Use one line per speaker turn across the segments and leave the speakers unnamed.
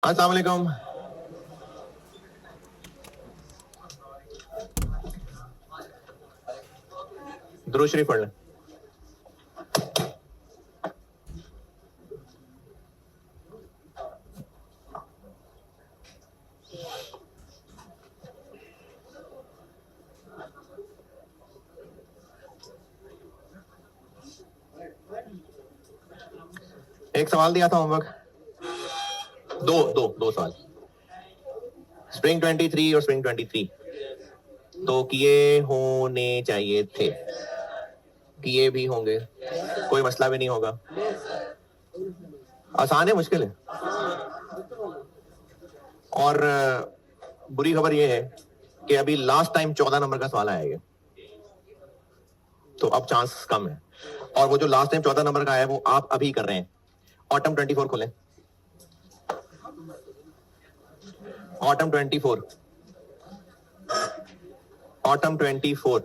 अस्सलाम वालेकुम। दुरूद शरीफ पढ़ लें। एक सवाल दिया था होमवर्क, दो दो दो सवाल, स्प्रिंग 23 और स्प्रिंग 23 तो किए होने चाहिए थे, किए भी होंगे, कोई मसला भी नहीं होगा। आसान है मुश्किल है? और बुरी खबर यह है कि अभी लास्ट टाइम 14 नंबर का सवाल आया है, तो अब चांस कम है। और वो जो लास्ट टाइम 14 नंबर का आया है वो आप अभी कर रहे हैं। ऑटम 24 खोलें, ऑटम 24, ऑटम 24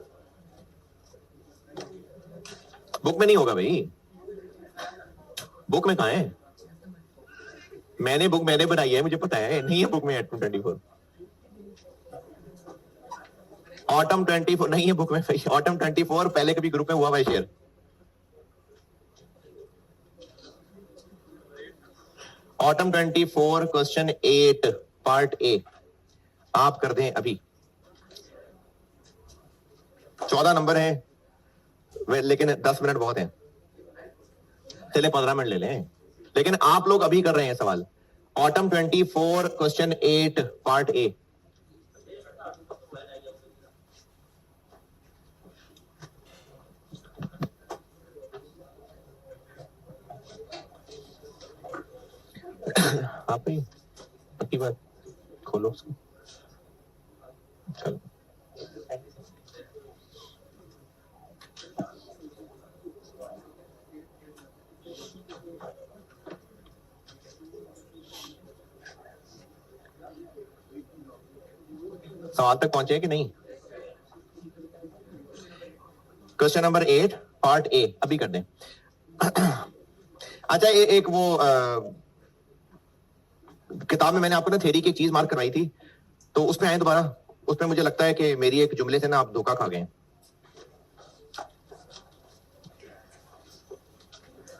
बुक में नहीं होगा भाई, बुक में कहा है? मैंने बनाई है, मुझे पता है, नहीं है बुक में ऑटम 24। ऑटम 24 नहीं है बुक में भाई, ऑटम 24 पहले कभी ग्रुप में हुआ भाई share. Autumn 24 question 8 part A आप कर दें अभी। 14 नंबर है लेकिन 10 मिनट बहुत है, चले 15 मिनट ले लें, लेकिन आप लोग अभी कर रहे हैं सवाल। Autumn 24 question 8 part A. आप ही पक्की बात, खोलो उसको, चलो। सवाल तक पहुंचे कि नहीं? क्वेश्चन नंबर 8 पार्ट ए अभी कर दें। अच्छा एक वो किताब में मैंने आपको ना थ्योरी की एक चीज मार्क करवाई थी, तो उसमें आए दोबारा। उसमें मुझे लगता है कि मेरी एक जुमले से ना आप धोखा खा गए।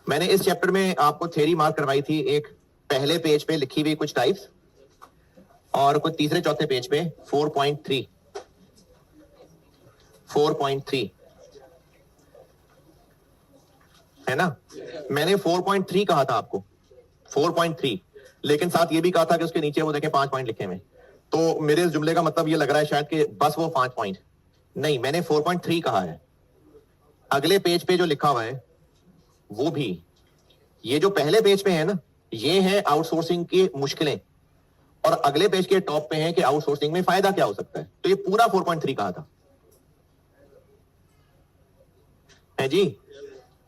मैंने इस चैप्टर में आपको थ्योरी मार्क करवाई थी, एक पहले पेज पे लिखी हुई कुछ टाइप्स, और कुछ तीसरे चौथे पेज पे 4.3 4.3 है ना। मैंने 4.3 कहा था आपको, 4.3, लेकिन साथ ये भी कहा था कि उसके नीचे वो देखें 5 पॉइंट लिखे हुए। तो मेरे इस जुमले का मतलब ये लग रहा है शायद कि बस वो 5 पॉइंट नहीं, मैंने 4.3 कहा है। अगले पेज पे जो लिखा हुआ है वो भी, ये जो पहले पेज पे है ना, ये है आउटसोर्सिंग की मुश्किलें, और अगले पेज के टॉप पे है कि आउटसोर्सिंग में फायदा क्या हो सकता है। तो ये पूरा 4.3 कहा था है जी।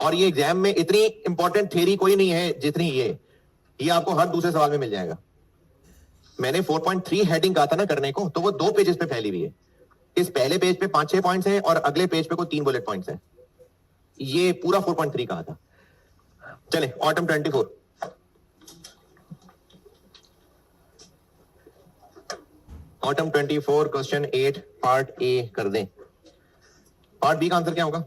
और ये एग्जाम में इतनी इंपॉर्टेंट थ्योरी कोई नहीं है जितनी ये आपको हर दूसरे सवाल में मिल जाएगा। मैंने 4.3 हेडिंग कहा था ना करने को, तो वो 2 पेजेस पे फैली हुई है। इस पहले पेज पे 5-6 पॉइंट्स हैं और अगले पेज पे कोई 3 बुलेट पॉइंट्स हैं। ये पूरा 4.3 कहा था। चले autumn 24, autumn 24 question 8 part A कर दें। पार्ट बी का आंसर क्या होगा?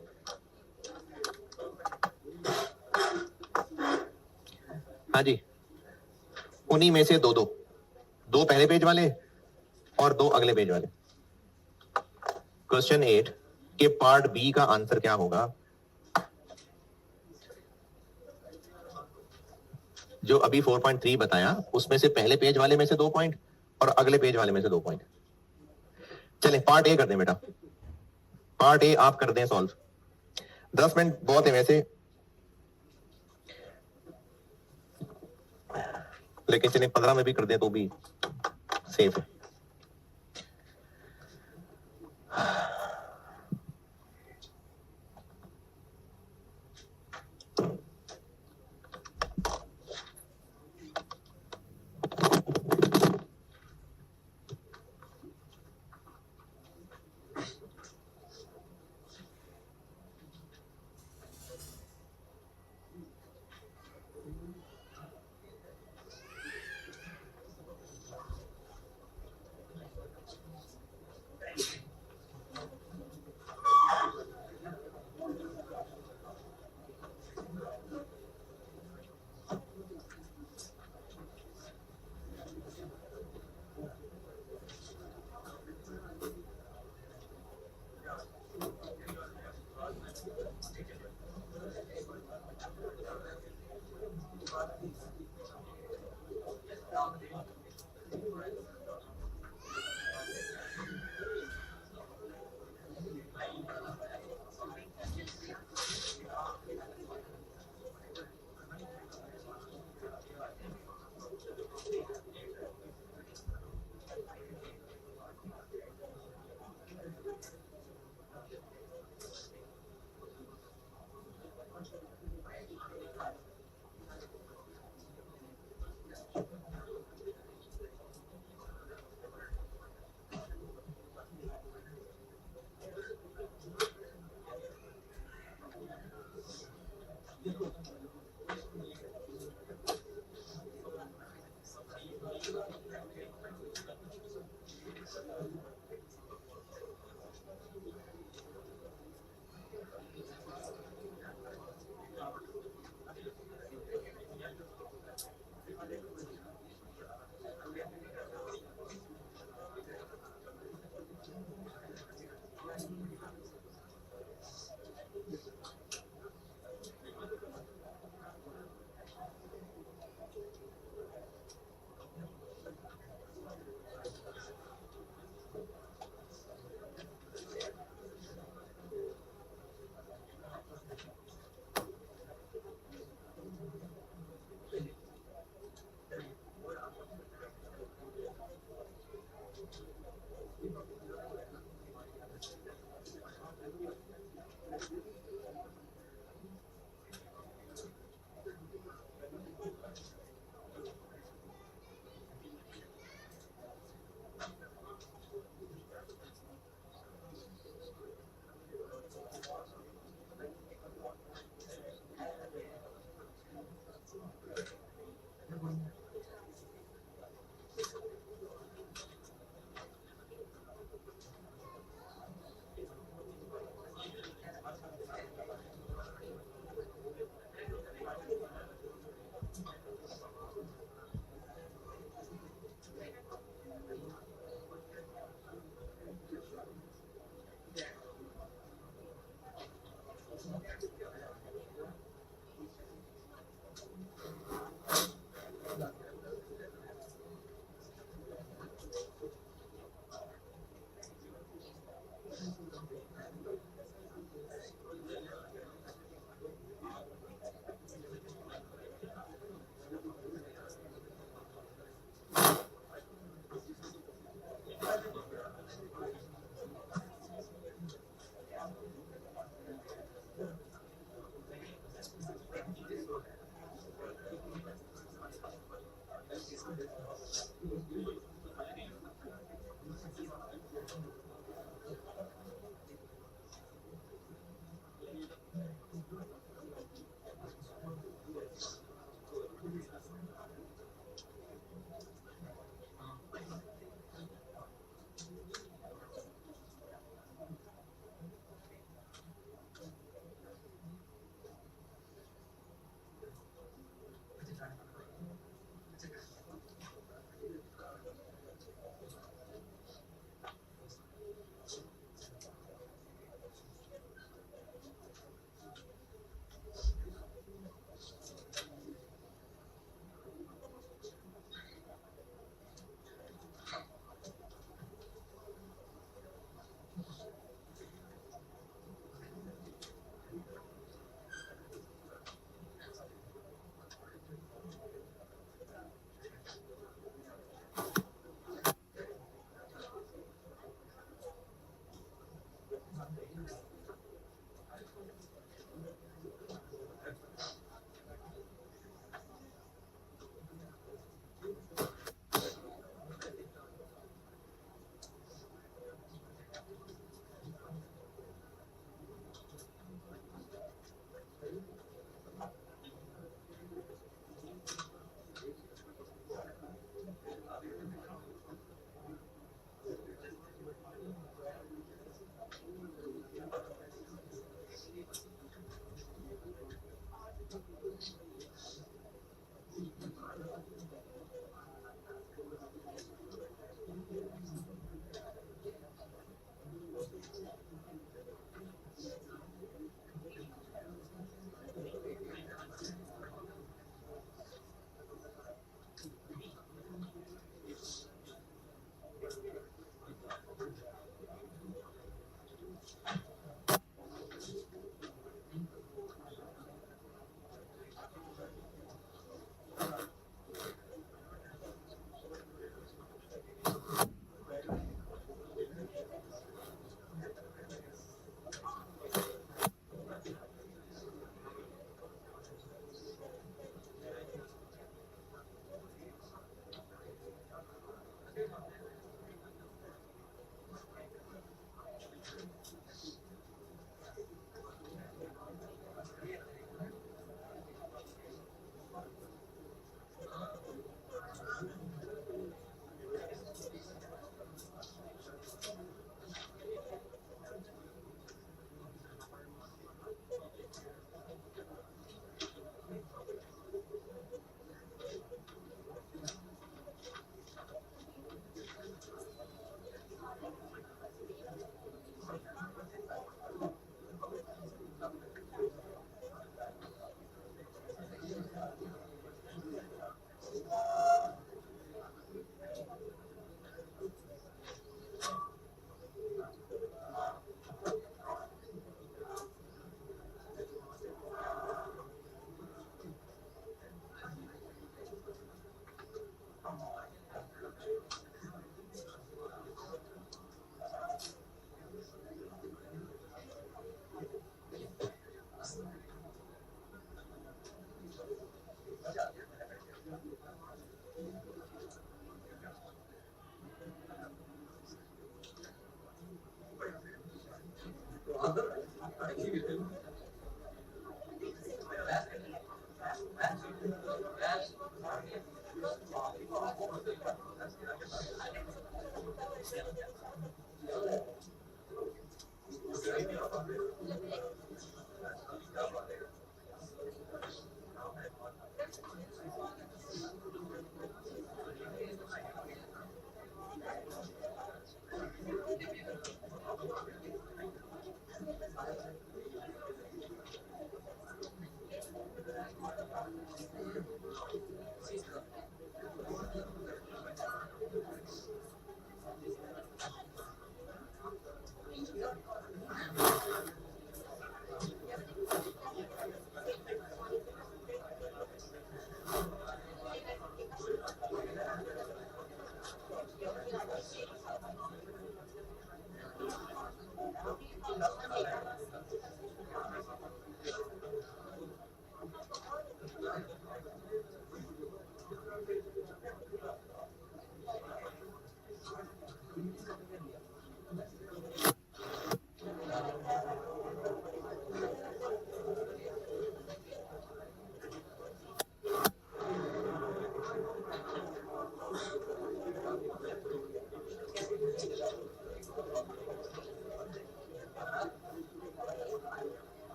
हाँ जी, उन्हीं में से दो दो, दो पहले पेज वाले और दो अगले पेज वाले। क्वेश्चन 8 के पार्ट बी का आंसर क्या होगा? जो अभी 4.3 बताया उसमें से पहले पेज वाले में से 2 पॉइंट और अगले पेज वाले में से 2 पॉइंट। चलें पार्ट ए कर दें बेटा, पार्ट ए आप कर दें सॉल्व। 10 मिनट बहुत है वैसे, लेकिन चलें 15 में भी कर दें तो भी सेफ है।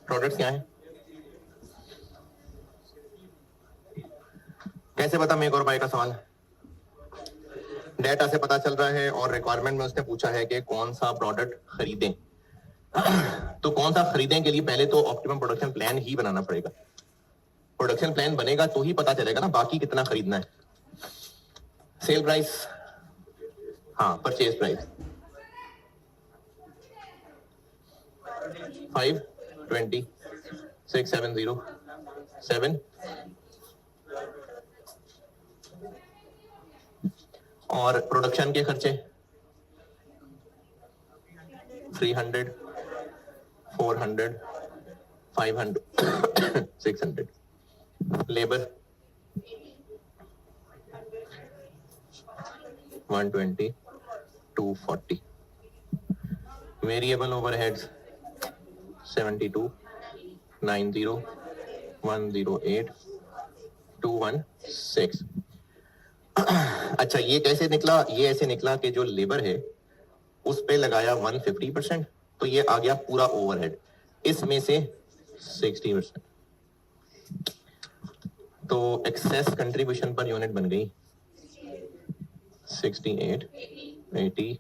प्रोडक्ट्स क्या है? कैसे पता मेक और बाय का सवाल? डेटा से पता चल रहा है और रिक्वायरमेंट में उसने पूछा है कि कौन सा प्रोडक्ट खरीदें। तो कौन सा खरीदें के लिए पहले तो ऑप्टिमम प्रोडक्शन प्लान ही बनाना पड़ेगा। प्रोडक्शन प्लान बनेगा तो ही पता चलेगा ना बाकी कितना खरीदना है। सेल प्राइस, हाँ परचेज प्राइस 520,670,7 और प्रोडक्शन के खर्चे 300, 400, 500, 600, लेबर 120, 240, वेरिएबल ओवरहेड्स 72, 90, 108, 216। अच्छा ये कैसे निकला? ये ऐसे निकला कि जो लेबर है उस पे लगाया 150%, तो ये आ गया पूरा ओवरहेड, इसमें से 60%, तो एक्सेस कंट्रीब्यूशन पर यूनिट बन गई 68, 80,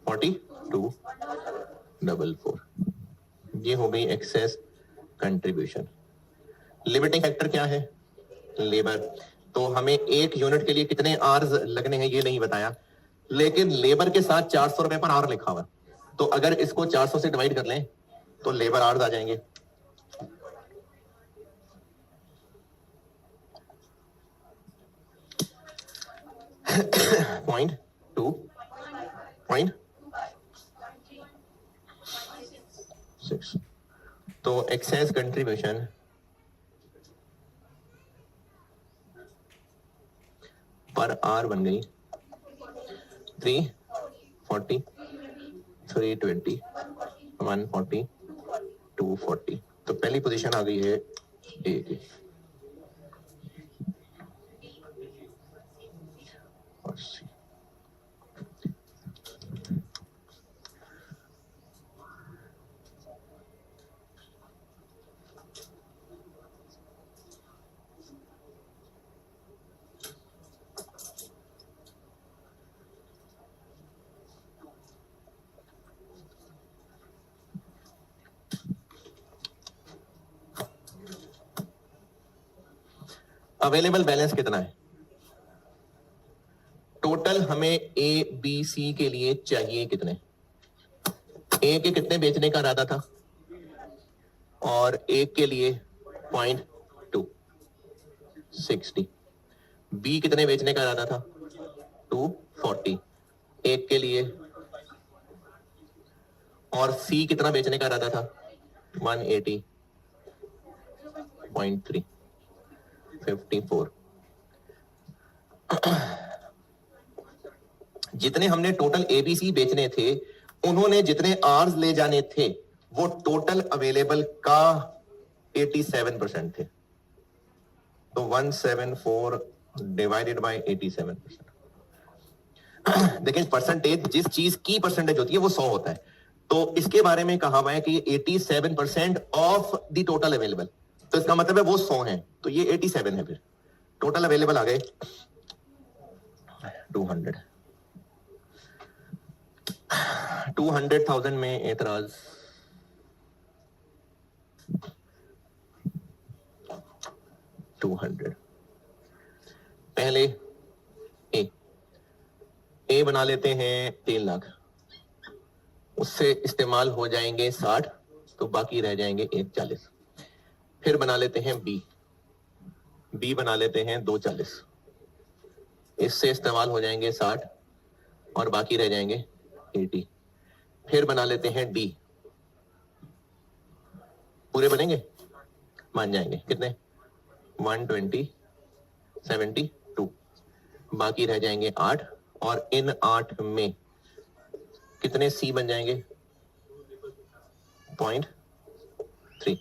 42, 44। ये हो गई एक्सेस कंट्रीब्यूशन। लिमिटिंग फैक्टर क्या है? लेबर। तो हमें एक यूनिट के लिए कितने आवर्स लगने हैं ये नहीं बताया, लेकिन लेबर के साथ 400 रुपए पर आवर लिखा हुआ, तो अगर इसको 400 से डिवाइड कर लें तो लेबर आवर्स आ जाएंगे। पॉइंट 2.6। तो एक्सेस कंट्रीब्यूशन पर आर बन गई 340, 320, 140, 240। तो पहली पोजीशन आ गई है ए की। अवेलेबल बैलेंस कितना है? टोटल हमें ए बी सी के लिए चाहिए कितने? ए के कितने बेचने का इरादा था और एक के लिए 0.260, बी कितने बेचने का इरादा था? 240, एक के लिए, और सी कितना बेचने का इरादा था? 180.3, 54। जितने हमने टोटल एबीसी बेचने थे, उन्होंने जितने आर्स ले जाने थे वो टोटल अवेलेबल का 87% थे। तो 174 डिवाइडेड बाय 87%। देखिए परसेंटेज, जिस चीज की परसेंटेज होती है वो 100 होता है, तो इसके बारे में कहा हुआ है कि 87% ऑफ द टोटल अवेलेबल, तो इसका मतलब है वो 100 है, तो ये 87 है। फिर टोटल अवेलेबल आ गए 200। 200,000 में एतराज 200। पहले ए बना लेते हैं 3 लाख, उससे इस्तेमाल हो जाएंगे 60, तो बाकी रह जाएंगे 140। फिर बना लेते हैं बी बना लेते हैं 240, इससे इस्तेमाल हो जाएंगे 60 और बाकी रह जाएंगे 80। फिर बना लेते हैं डी, पूरे बनेंगे, मान जाएंगे कितने? 120, 72, बाकी रह जाएंगे 8, और इन 8 में कितने सी बन जाएंगे? 0.3,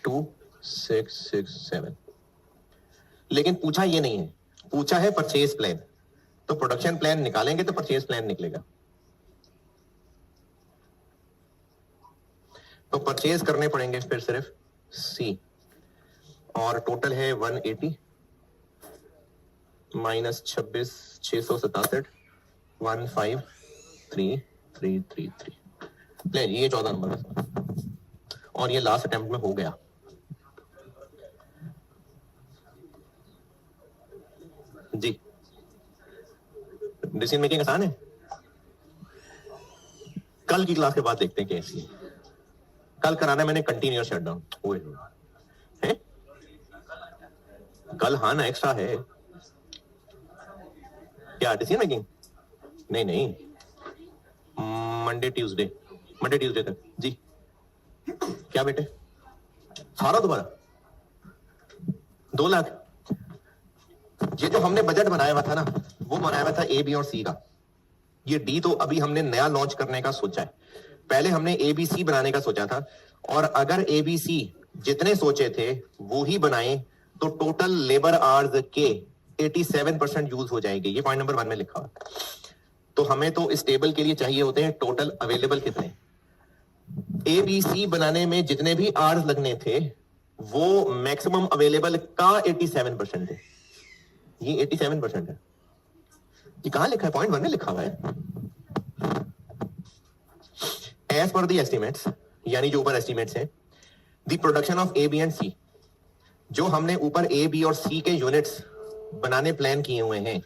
2667। लेकिन पूछा ये नहीं है, पूछा है परचेज प्लान, तो प्रोडक्शन प्लान निकालेंगे तो परचेज प्लान निकलेगा। तो परचेज करने पड़ेंगे फिर सिर्फ सी, और टोटल है 180 माइनस 26,667, 153,333। ले ये 14 नंबर है, और ये लास्ट अटेम्प्ट में हो गया। जी, डिसीजन मेकिंग आसान है। कल की क्लास के बाद देखते हैं कैसी है। कल कराना है मैंने कंटिन्यूअस शटडाउन। ओए है कल, हाँ ना, एक्स्ट्रा है क्या डिसीजन मेकिंग? नहीं नहीं, मंडे ट्यूसडे तक। जी क्या बेटे, सारा दोबारा 2 लाख? ये जो हमने बजट बनाया हुआ था ना, वो बनाया हुआ था ए बी और सी का। ये डी तो अभी हमने नया लॉन्च करने का सोचा है, पहले हमने एबीसी बनाने का सोचा था, और अगर एबीसी जितने सोचे थे वो ही बनाए तो टोटल लेबर आवर्स के 87% यूज हो जाएंगे। ये पॉइंट नंबर 1 में लिखा हुआ। तो हमें तो इस टेबल के लिए चाहिए होते हैं टोटल अवेलेबल कितने। एबीसी बनाने में जितने भी आवर्स लगने थे वो मैक्सिमम अवेलेबल का 87% है। ये 87% है। ये कहां लिखा है? पॉइंट 1 में लिखा हुआ है। एज पर द एस्टिमेट्स, यानी जो ऊपर एस्टिमेट्स हैं, the production of A B and C, जो हमने ऊपर ए बी और सी के यूनिट्स बनाने प्लान किए हुए हैं,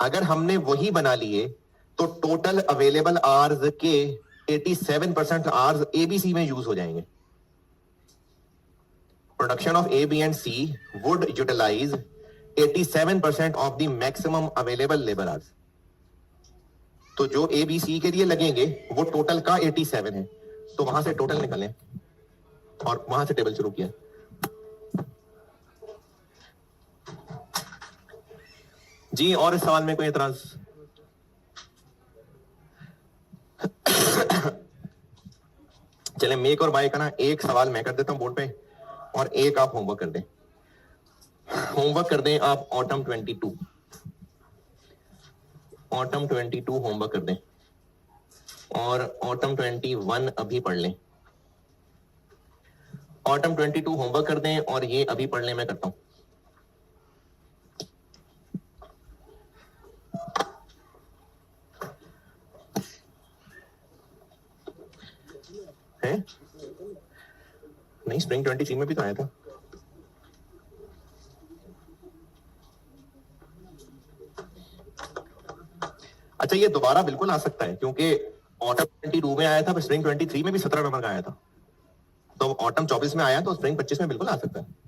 अगर हमने वही बना लिए तो टोटल अवेलेबल आवर्स के 87% आवर्स एबीसी में यूज हो जाएंगे। Production of A B and C would utilise 87% of the maximum available labour hours. तो जो ए बी सी के लिए लगेंगे वो टोटल का 87 है, तो वहां से टोटल निकालें और वहां से टेबल शुरू किया। जी, और इस सवाल में कोई एतराज? चले मेक और बाय का ना एक सवाल मैं कर देता हूं बोर्ड पे, और एक आप होमवर्क कर दें। होमवर्क कर दें आप ऑटम 22 होमवर्क कर दें, और ऑटम 21 अभी पढ़ लें। ऑटम 22 होमवर्क कर दें और ये अभी पढ़ लें, मैं करता हूं। है नहीं, स्प्रिंग 23 में भी तो आया था। अच्छा ये दोबारा बिल्कुल आ सकता है क्योंकि ऑटम 22 में आया था, स्प्रिंग 23 में भी 17 नंबर का आया था, तो ऑटम 24 में आया तो स्प्रिंग 25 में बिल्कुल आ सकता है।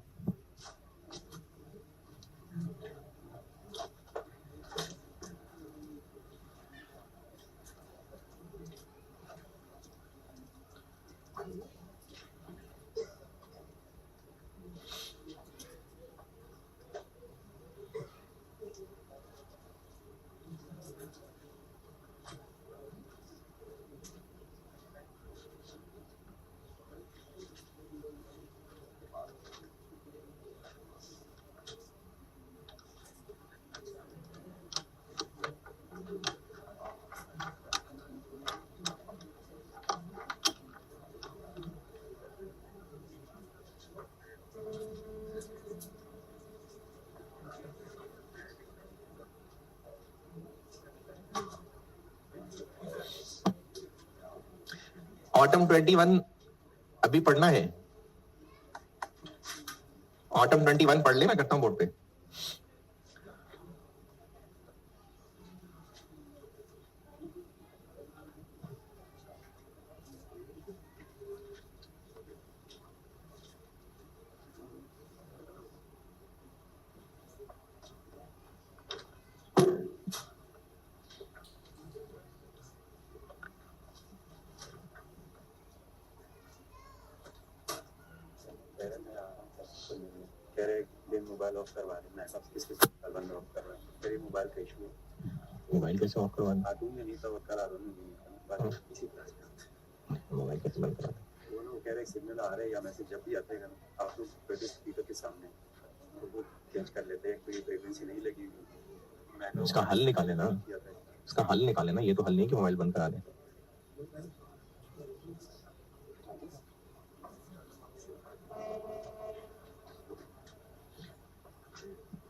ऑटम 21 अभी पढ़ना है, ऑटम 21 पढ़ ले, मैं करता हूं बोर्ड पे।
मोबाइल ऑफ करवा रहे, मैं सब किसके साथ बंद ऑफ कर रहा हूं, तेरी मोबाइल का इशू है।
मोबाइल कैसे ऑफ करवाना?
आदमी नहीं तो करा रहा हूं इसी तरह।
मोबाइल कैसे बंद करा?
वो कह रहे सिग्नल आ रहे हैं या मैसेज जब भी आते हैं ना आप लोग पहले स्पीकर के सामने तो वो चेंज कर लेते हैं, कोई फ्रीक्वेंसी नहीं लगी। मैंने
इसका हल निकाले ना, इसका हल निकाले ना, ये तो हल नहीं कि मोबाइल बंद करा दे।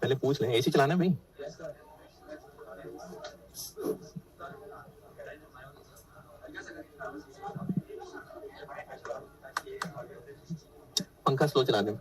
पहले पूछ लें, एसी चलाना है भाई? पंखा स्लो चला दें।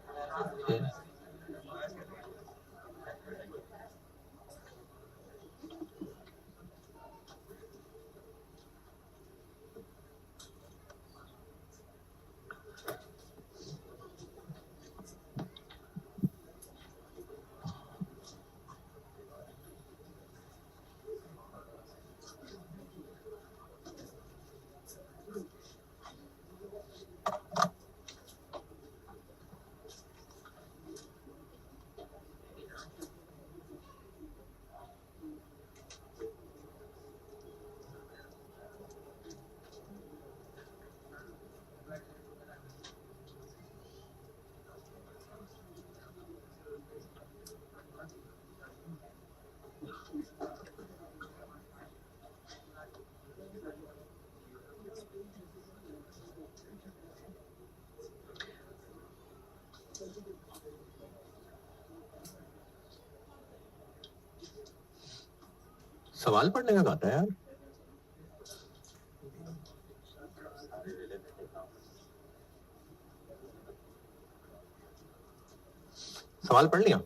सवाल पढ़ने का कहता है यार। सवाल पढ़ लिया?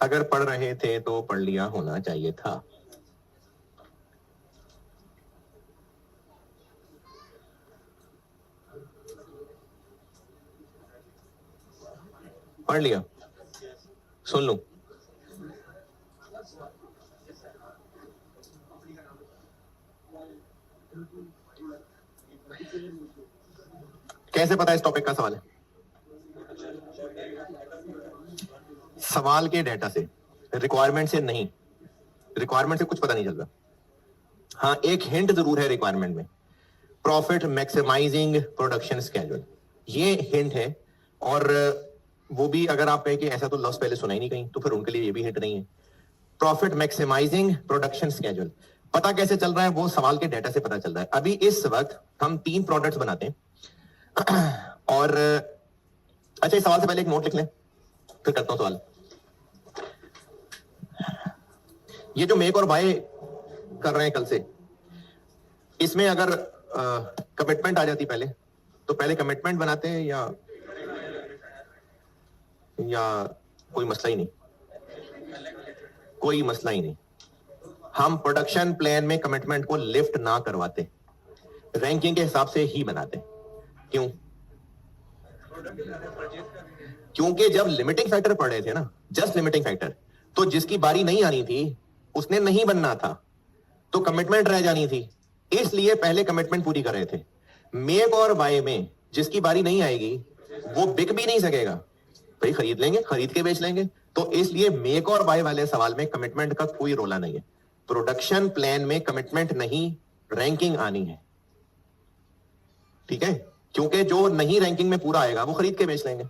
अगर पढ़ रहे थे तो पढ़ लिया होना चाहिए था। पढ़ लिया, सुन लूं। कैसे पता इस टॉपिक का सवाल है? सवाल के डेटा से, रिक्वायरमेंट से नहीं। रिक्वायरमेंट से कुछ पता नहीं चल रहा। हाँ, एक हिंट जरूर है रिक्वायरमेंट में, प्रॉफिट मैक्सिमाइजिंग प्रोडक्शन स्केड्यूल, ये हिंट है। और वो भी अगर आप कहें कि ऐसा तो लफ्ज पहले सुना ही नहीं कहीं, तो फिर उनके लिए ये भी हिंट नहीं है। प्रॉफिट मैक्सिमाइजिंग प्रोडक्शन स्केड्यूल पता कैसे चल रहा है? वो सवाल के डेटा से पता चल रहा है। अभी इस वक्त हम 3 प्रोडक्ट्स बनाते हैं और अच्छा, इस सवाल से पहले एक नोट लिख लें, फिर करता हूं सवाल। ये जो मेक और बाय कर रहे हैं कल से, इसमें अगर कमिटमेंट आ जाती पहले, तो पहले कमिटमेंट बनाते हैं या कोई मसला ही नहीं? कोई मसला ही नहीं। हम प्रोडक्शन प्लान में कमिटमेंट को लिफ्ट ना करवाते, रैंकिंग के हिसाब से ही बनाते। क्यों? क्योंकि जब लिमिटिंग फैक्टर पढ़ रहे थे ना, जस्ट लिमिटिंग फैक्टर, तो जिसकी बारी नहीं आनी थी उसने नहीं बनना था, तो कमिटमेंट रह जानी थी, इसलिए पहले कमिटमेंट पूरी कर रहे थे। मेक और बाय में जिसकी बारी नहीं आएगी वो बिक भी नहीं सकेगा, भाई खरीद लेंगे, खरीद के बेच लेंगे। तो इसलिए मेक और बाय वाले सवाल में कमिटमेंट का कोई रोला नहीं है। प्रोडक्शन प्लान में कमिटमेंट नहीं, रैंकिंग आनी है, ठीक है? क्योंकि जो नहीं रैंकिंग में पूरा आएगा वो खरीद के बेच लेंगे।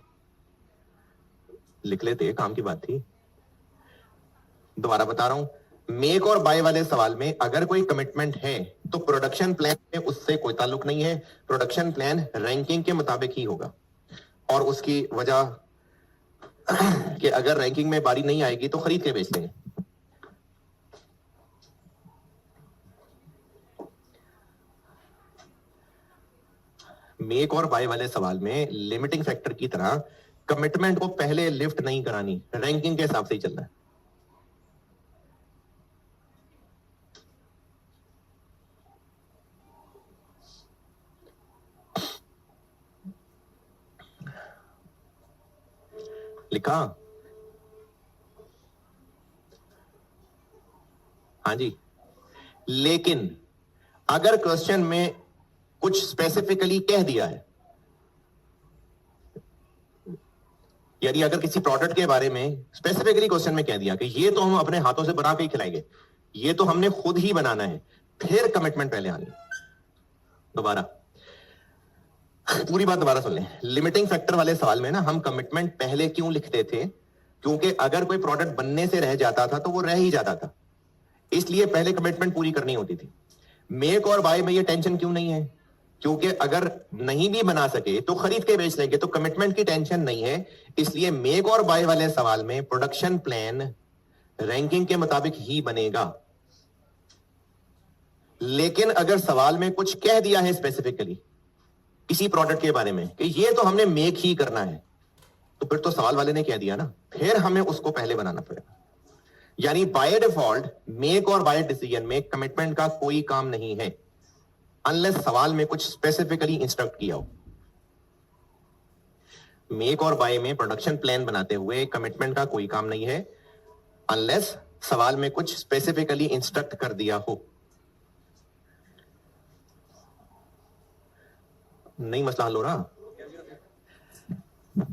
लिख लेते, काम की बात थी। दोबारा बता रहा हूं, मेक और बाय वाले सवाल में अगर कोई कमिटमेंट है तो प्रोडक्शन प्लान में उससे कोई ताल्लुक नहीं है। प्रोडक्शन प्लान रैंकिंग के मुताबिक ही होगा, और उसकी वजह कि अगर रैंकिंग में बारी नहीं आएगी तो खरीद के बेच लेंगे। मेक और बाय वाले सवाल में लिमिटिंग फैक्टर की तरह कमिटमेंट को पहले लिफ्ट नहीं करानी, रैंकिंग के हिसाब से ही चलना है। लिखा? हाँ जी। लेकिन अगर क्वेश्चन में कुछ स्पेसिफिकली कह दिया है, यानी अगर किसी प्रोडक्ट के बारे में स्पेसिफिकली क्वेश्चन में कह दिया कि ये तो हम अपने हाथों से बना के ही खिलाएंगे, ये तो हमने खुद ही बनाना है, फिर कमिटमेंट पहले आनी। दोबारा पूरी बात दोबारा सुन लें। लिमिटिंग फैक्टर वाले सवाल में ना हम कमिटमेंट पहले क्यों लिखते थे? क्योंकि अगर कोई प्रोडक्ट बनने से रह जाता था तो वो रह ही जाता था, इसलिए पहले कमिटमेंट पूरी करनी होती थी। मेक और बाय में ये टेंशन क्यों नहीं है? क्योंकि अगर नहीं भी बना सके तो खरीद के बेच लेंगे, तो कमिटमेंट की टेंशन नहीं है। इसलिए मेक और बाय वाले सवाल में प्रोडक्शन प्लान रैंकिंग के मुताबिक ही बनेगा। लेकिन अगर सवाल में कुछ कह दिया है स्पेसिफिकली किसी प्रोडक्ट के बारे में कि ये तो हमने मेक ही करना है, तो फिर तो सवाल वाले ने कह दिया ना, फिर हमें उसको पहले बनाना पड़ेगा। यानी बाय डिफॉल्ट मेक और बाय डिसीजन में कमिटमेंट का कोई काम नहीं है, अनलेस सवाल में कुछ स्पेसिफिकली इंस्ट्रक्ट किया हो। मेक और बाय में प्रोडक्शन प्लान बनाते हुए कमिटमेंट का कोई काम नहीं है, अनलेस सवाल में कुछ स्पेसिफिकली इंस्ट्रक्ट कर दिया हो। नहीं मसला हल हो रहा?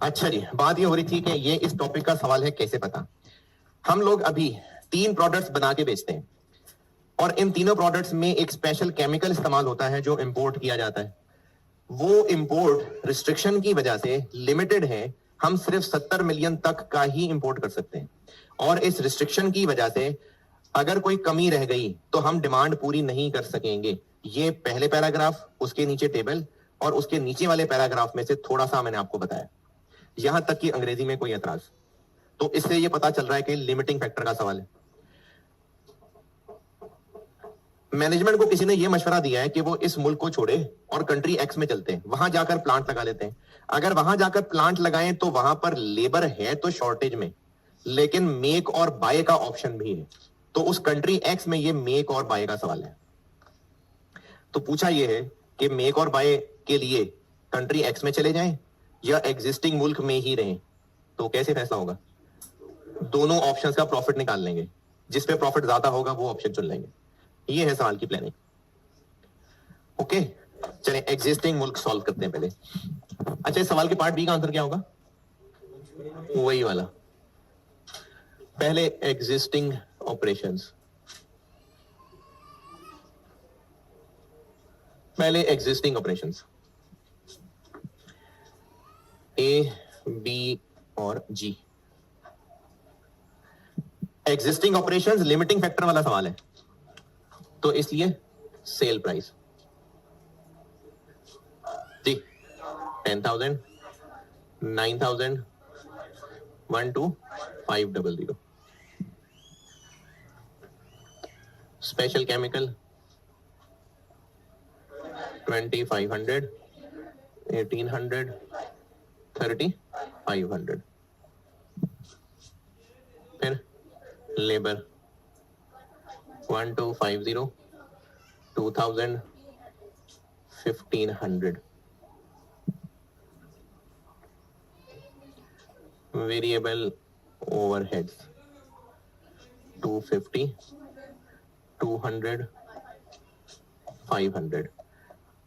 अच्छा जी, बात ये हो रही थी कि ये इस टॉपिक का सवाल है कैसे पता। हम लोग अभी 3 प्रोडक्ट्स बना के बेचते हैं, और इन तीनों प्रोडक्ट्स में एक स्पेशल केमिकल इस्तेमाल होता है जो इंपोर्ट किया जाता है। वो इंपोर्ट रिस्ट्रिक्शन की वजह से लिमिटेड है, हम सिर्फ 70 मिलियन तक का ही इंपोर्ट कर सकते हैं, और इस रिस्ट्रिक्शन की वजह से अगर कोई कमी रह गई तो हम डिमांड पूरी नहीं कर सकेंगे। ये पहले पैराग्राफ, उसके नीचे टेबल, और उसके नीचे वाले पैराग्राफ में से थोड़ा सा मैंने आपको बताया, यहां तक कि अंग्रेजी में कोई एतराज। तो इससे यह पता चल रहा है कि लिमिटिंग फैक्टर का सवाल है। मैनेजमेंट को किसी ने यह मशवरा दिया है कि वो इस मुल्क को छोड़े और कंट्री एक्स में चलते हैं, वहां जाकर प्लांट लगा लेते हैं। अगर वहां जाकर प्लांट लगाएं तो वहां पर लेबर है तो शॉर्टेज में, लेकिन मेक और बाय का ऑप्शन भी है। तो उस कंट्री एक्स में ये मेक और बाय का सवाल है। तो पूछा ये है कि मेक और बाय के लिए कंट्री एक्स में चले जाएं या एग्जिस्टिंग मुल्क में ही रहें। तो कैसे फैसला होगा? दोनों ऑप्शंस का प्रॉफिट निकाल लेंगे, जिस पे प्रॉफिट ज्यादा होगा वो ऑप्शन चुन लेंगे। ये है सवाल की प्लानिंग। ओके, चलें एग्जिस्टिंग मुल्क सॉल्व करते हैं पहले। अच्छा, इस सवाल के पार्ट बी का आंसर क्या होगा? वही वाला। पहले एग्जिस्टिंग ऑपरेशंस, पहले एग्जिस्टिंग ऑपरेशंस ए, बी और जी। एग्जिस्टिंग ऑपरेशंस लिमिटिंग फैक्टर वाला सवाल है, तो इसलिए सेल प्राइस जी 10,000, 9,000, 12,500। Special chemical 2,500, 1,800, 3,500। फिर लेबर 1,250, 2,000, 1,500। Variable overheads 250, 200, 500।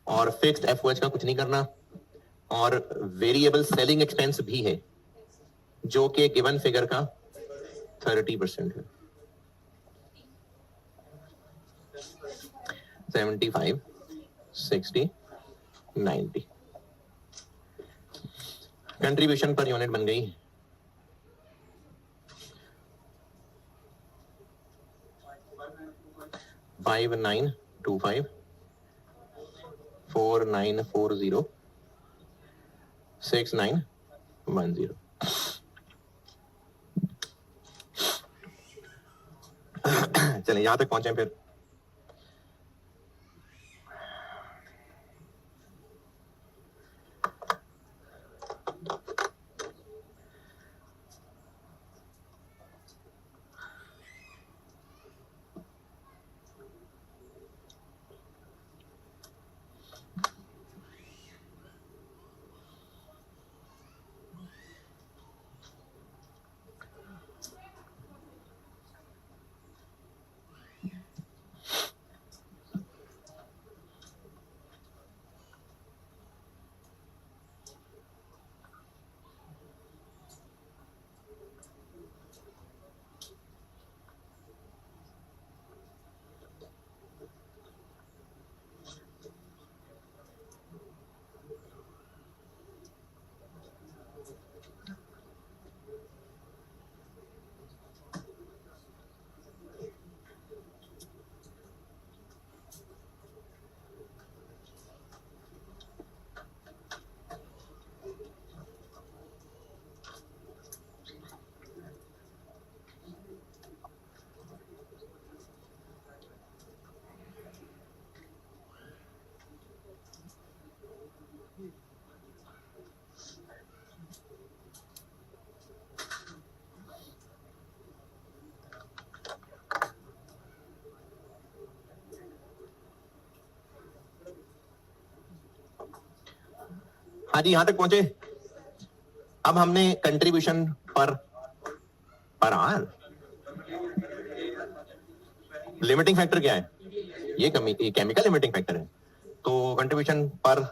और फिक्स्ड एफओएच का कुछ नहीं करना, और वेरिएबल सेलिंग एक्सपेंस भी है जो कि गिवन फिगर का 30% है। 75, 60, 90। कंट्रीब्यूशन पर यूनिट बन गई 5,925, 4,940, 6,910। चलिए यहां तक पहुंचे। फिर हाँ जी, यहां तक पहुंचे। अब हमने कंट्रीब्यूशन पर आर लिमिटिंग फैक्टर क्या है? ये केमिकल लिमिटिंग फैक्टर है। तो कंट्रीब्यूशन पर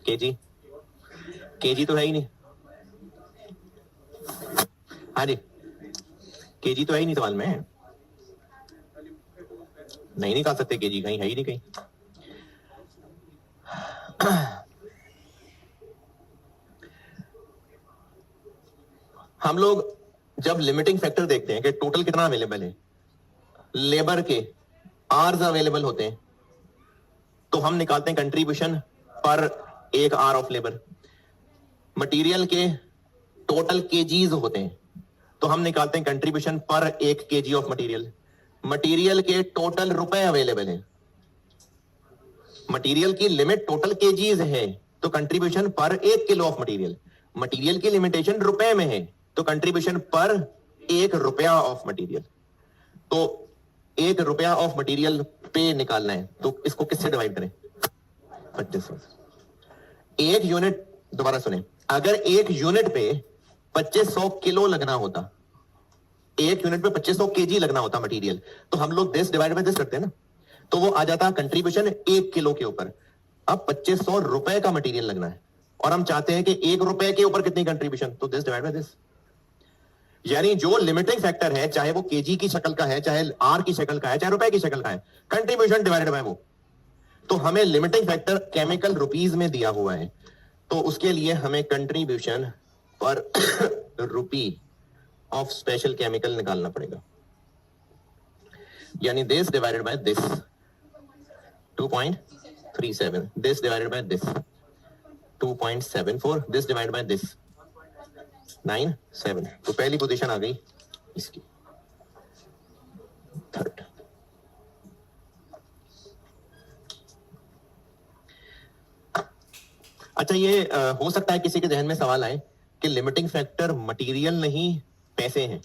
केजी तो है ही नहीं। हाँ जी, केजी तो है ही नहीं सवाल में। नहीं निकाल सकते केजी, कहीं है ही नहीं कहीं। हम लोग जब लिमिटिंग फैक्टर देखते हैं कि टोटल कितना अवेलेबल है, लेबर के आर्स अवेलेबल होते हैं, तो हम निकालते हैं कंट्रीब्यूशन पर एक आर ऑफ लेबर। मटेरियल के टोटल केजीज होते हैं, तो हम निकालते हैं कंट्रीब्यूशन पर एक केजी ऑफ मटेरियल। मटेरियल के टोटल रुपए अवेलेबल हैं, मटेरियल की लिमिट टोटल केजीज है, तो कंट्रीब्यूशन पर 1 किलो ऑफ मटेरियल। मटेरियल की लिमिटेशन रुपए में है, तो कंट्रीब्यूशन पर 1 रुपया ऑफ मटेरियल, तो 1 रुपया ऑफ मटेरियल पे निकालना है, तो इसको किससे डिवाइड करें? 2500। एक यूनिट, दोबारा सुने, अगर एक यूनिट पे 2500 किलो लगना होता, एक यूनिट पे 2500 केजी लगना होता मटेरियल, तो हम लोग दिस डिवाइड बाय दिस करते हैं ना, तो वो आ जाता कंट्रीब्यूशन 1 किलो के ऊपर। अब 2500 रुपए का मटेरियल लगना है और हम चाहते हैं कि 1 रुपए के ऊपर कितनी कंट्रीब्यूशन, तो दिस डिवाइड बाय दिस। यानी जो लिमिटिंग फैक्टर है, चाहे वो केजी की शक्ल का है, चाहे आर की शक्ल का है, चाहे रुपए की शक्ल का है, कंट्रीब्यूशन डिवाइडेड बाय वो। तो हमें लिमिटिंग फैक्टर केमिकल रुपीज में दिया हुआ है, तो उसके लिए हमें कंट्रीब्यूशन पर रुपी ऑफ स्पेशल केमिकल निकालना पड़ेगा, यानी this divided by this 2.37, this divided by this 2.74, this divided by this 9.7। तो पहली पोजीशन आ गई इसकी, थर्ड। अच्छा, ये हो सकता है किसी के जहन में सवाल आए कि लिमिटिंग फैक्टर मटेरियल नहीं पैसे हैं।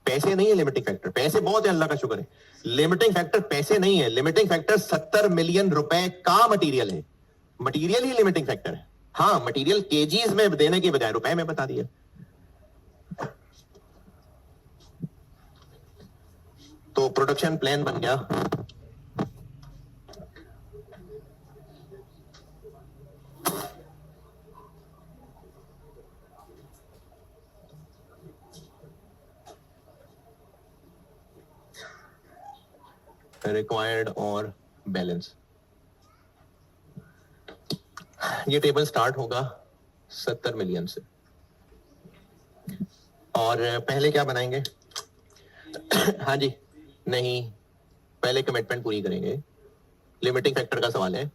पैसे नहीं है लिमिटिंग फैक्टर, पैसे बहुत है, अल्लाह का शुक्र है। लिमिटिंग फैक्टर पैसे नहीं है, लिमिटिंग फैक्टर 70 मिलियन रुपए का मटेरियल है। मटेरियल ही लिमिटिंग फैक्टर है। हाँ, मटेरियल केजीज में देने की बजाय रुपए में बता दिया। तो प्रोडक्शन प्लान बन गया रिक्वायर्ड और बैलेंस। ये टेबल स्टार्ट होगा 70 मिलियन से, और पहले क्या बनाएंगे? हाँ जी, नहीं, पहले कमिटमेंट पूरी करेंगे। लिमिटिंग फैक्टर का सवाल है,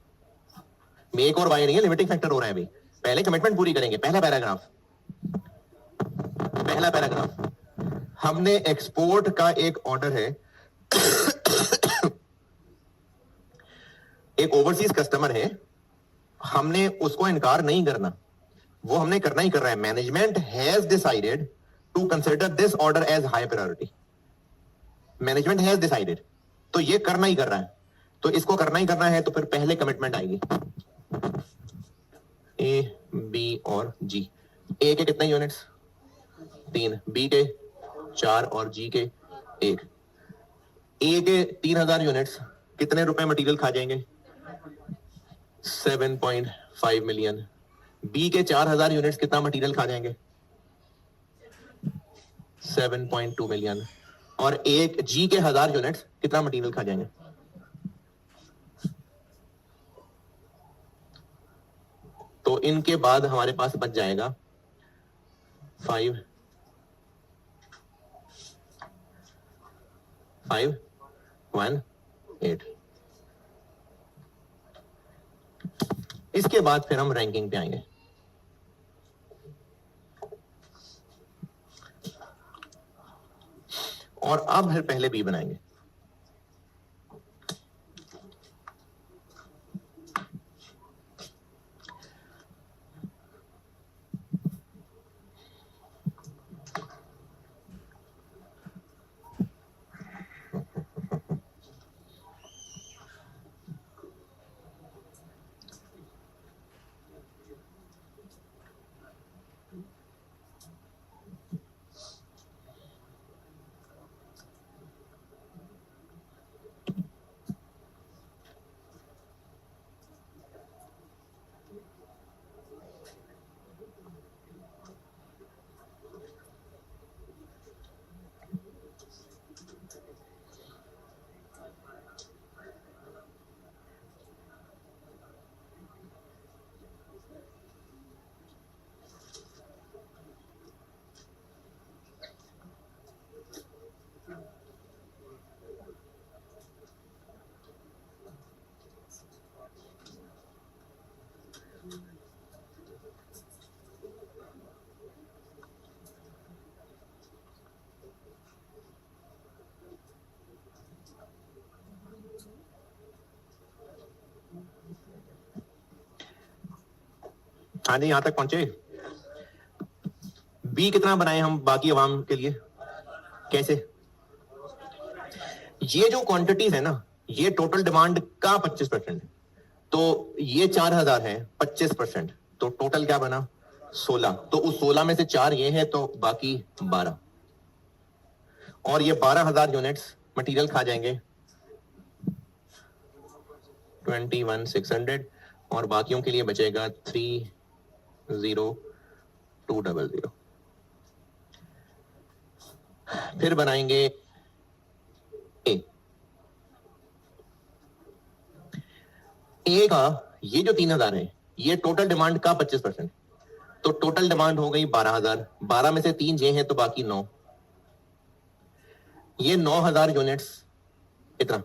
मेक और बाय नहीं है, लिमिटिंग फैक्टर हो रहा है अभी। पहले कमिटमेंट पूरी करेंगे। पहला पैराग्राफ, पहला पैराग्राफ, हमने एक्सपोर्ट का एक ऑर्डर है, एक ओवरसीज कस्टमर है, हमने उसको इनकार नहीं करना, वो हमने करना ही कर रहा है। Management has decided to consider this order as high priority. Management has decided, तो ये करना ही कर रहा है, तो इसको करना ही करना है, तो फिर पहले कमिटमेंट आएगी ए, बी और जी। ए के कितने यूनिट्स? 3, बी के 4 और जी के 1। ए के 3000 यूनिट्स कितने रुपए मटेरियल खा जाएंगे? 7.5 मिलियन। बी के 4000 यूनिट्स कितना मटेरियल खा जाएंगे? 7.2 मिलियन। और एक जी के 1000 यूनिट्स कितना मटेरियल खा जाएंगे? तो इनके बाद हमारे पास बच जाएगा 5,518। इसके बाद फिर हम रैंकिंग पे आएंगे। और अब फिर पहले बी बनाएंगे। हाँ जी, यहां तक पहुंचे। बी कितना बनाए हम बाकी अवाम के लिए, कैसे? ये जो क्वांटिटीज है ना, ये टोटल डिमांड का 25% है, तो ये 4000 है, 25%, तो टोटल क्या बना 16। तो उस 16 में से 4 ये है, तो बाकी 12, और ये 12,000 यूनिट्स मटेरियल खा जाएंगे 21,600, और बाकियों के लिए बचेगा 30200। फिर बनाएंगे ए का, ये जो 3000 है ये टोटल डिमांड का 25%, तो टोटल डिमांड हो गई 12,000, 12 में से 3 जे हैं, तो बाकी 9, ये 9,000 यूनिट्स इतना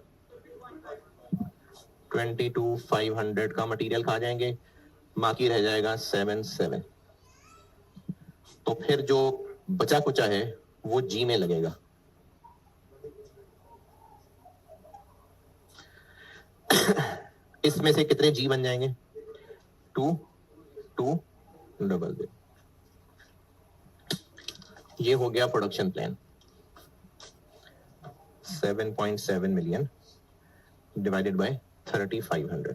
22,500 का मटेरियल खा जाएंगे, बाकी रह जाएगा 77। तो फिर जो बचा कुचा है वो जी में लगेगा। इसमें से कितने जी बन जाएंगे? 2,200। ये हो गया production plan. 7.7 million divided by 3,500।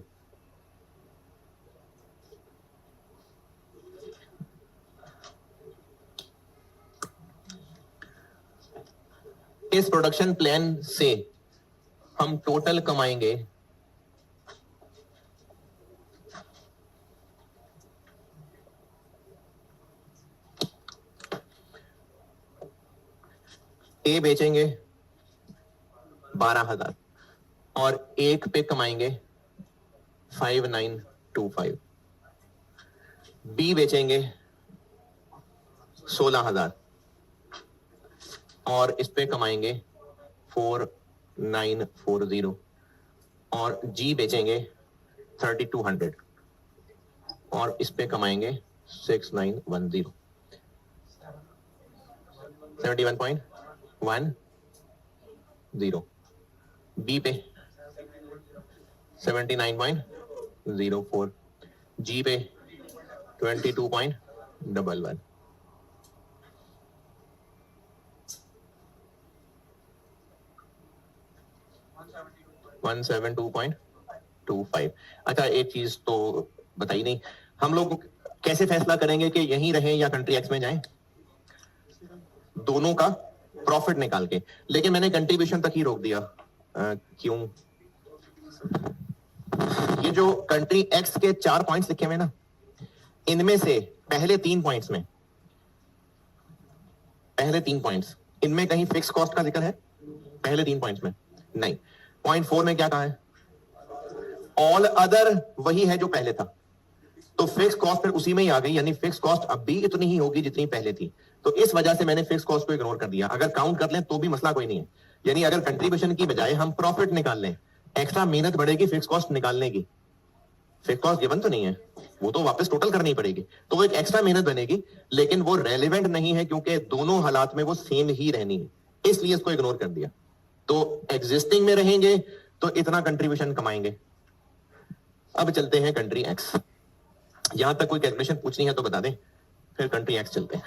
इस प्रोडक्शन प्लान से हम टोटल कमाएंगे ए बेचेंगे 12,000 और एक पे कमाएंगे 5,925। बी बेचेंगे 16,000 और इस पे कमाएंगे 4,940, और जी बेचेंगे 3,200 और इस पे कमाएंगे 6,910। 71.10। बी पे 79.04, जी पे 22.11। $172.25। अच्छा, एक चीज तो बताई नहीं, हम लोग कैसे फैसला करेंगे कि यहीं रहें या कंट्री एक्स में जाएं? दोनों का प्रॉफिट निकाल के, लेकिन मैंने कंट्रीब्यूशन तक ही रोक दिया। क्यों? ये जो कंट्री एक्स के 4 पॉइंट्स लिखे हुए ना, इनमें से पहले 3 पॉइंट्स में, पहले 3 पॉइंट्स इनमें कहीं फिक्स कॉस्ट का जिक्र है? पहले 3 पॉइंट्स में नहीं। पॉइंट 4 में क्या कहा है? ऑल अदर वही है जो पहले था, तो फिक्स कॉस्ट फिर उसी में ही आ गई, यानी फिक्स कॉस्ट अब भी इतनी ही होगी जितनी पहले थी। तो इस वजह से मैंने फिक्स कॉस्ट को इग्नोर कर दिया। अगर काउंट कर लें तो भी मसला कोई नहीं है, यानी अगर कंट्रीब्यूशन की बजाय हम प्रॉफिट निकाल लें, एक्स्ट्रा मेहनत बढ़ेगी फिक्स कॉस्ट निकालने की। फिक्स कॉस्ट गिवन तो नहीं है, वो तो वापस टोटल करनी पड़ेगी, तो वो एक एक्स्ट्रा मेहनत बनेगी, लेकिन वो रेलिवेंट नहीं है क्योंकि दोनों हालात में वो सेम ही रहनी है, इसलिए इसको इग्नोर कर दिया। तो एग्जिस्टिंग में रहेंगे तो इतना कंट्रीब्यूशन कमाएंगे। अब चलते हैं कंट्री एक्स। यहां तक कोई कैलकुलेशन पूछनी है तो बता दें, फिर कंट्री एक्स चलते हैं।